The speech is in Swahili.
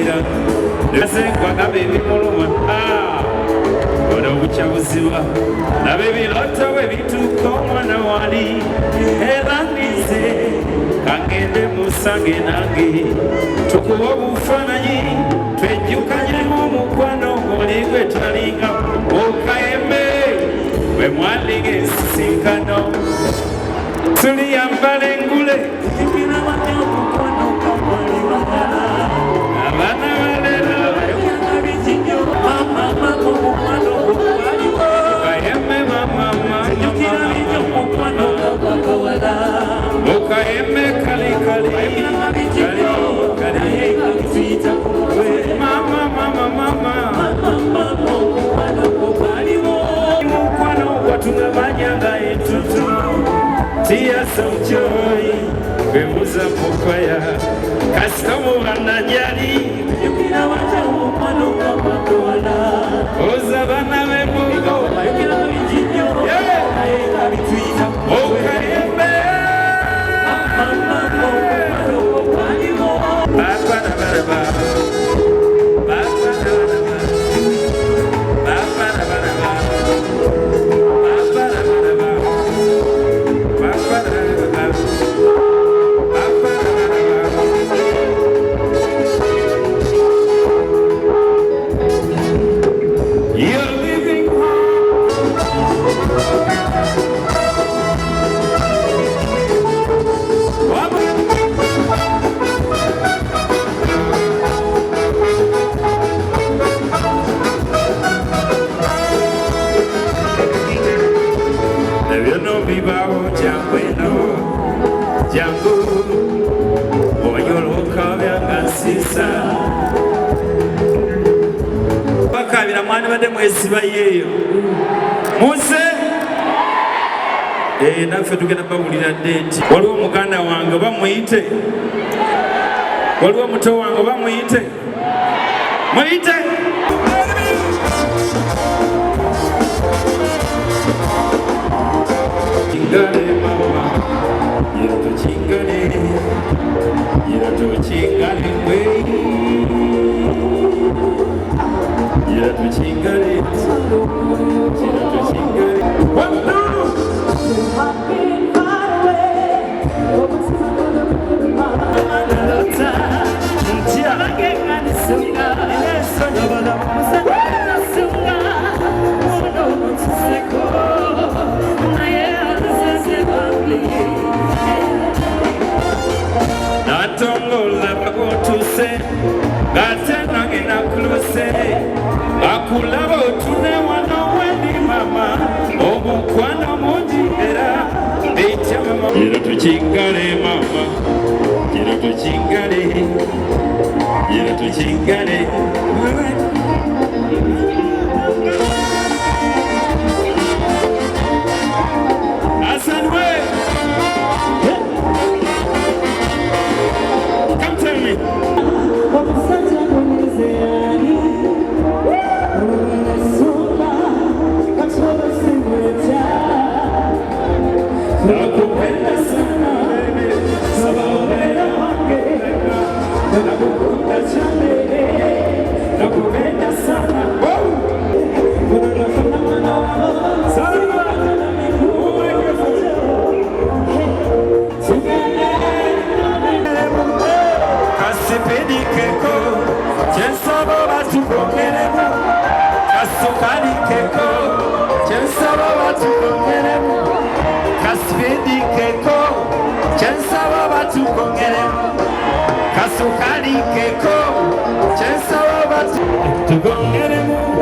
bw'agenda nebasenkwaga ebimuluma ono obukyabuziba naba ebirooto bwe bituuka omwana wali era ndize kangende musange nange tukuba obufaananyi twejjukanyemu omukwano oli gwe talinga okayembe bwe mwandiga ensisinkano tuliyambala engule abaana balera okayembe okayembe kalikali mukwano watungabanyanga entutu tiyasa mucyoyi bemuza mukwaya kasitomubanajali oza bana bemugo okayembe bakabira mwana bade mwesiba yeyo muze naffe tugenda bawulira ddeeti waliwo muganda wange bamuyite waliwo muto wange bamuyite muyite kingale mama yiratuchingale mwe yiratuchingale natongola bakotuse gatenange nakuluse bakulaba otune wano wendi mama obukwano mungi era bitya mama yiratuchingale mama yiratuchingale Asanwe come tell me kasukali keko chensa wabatu tugongeremu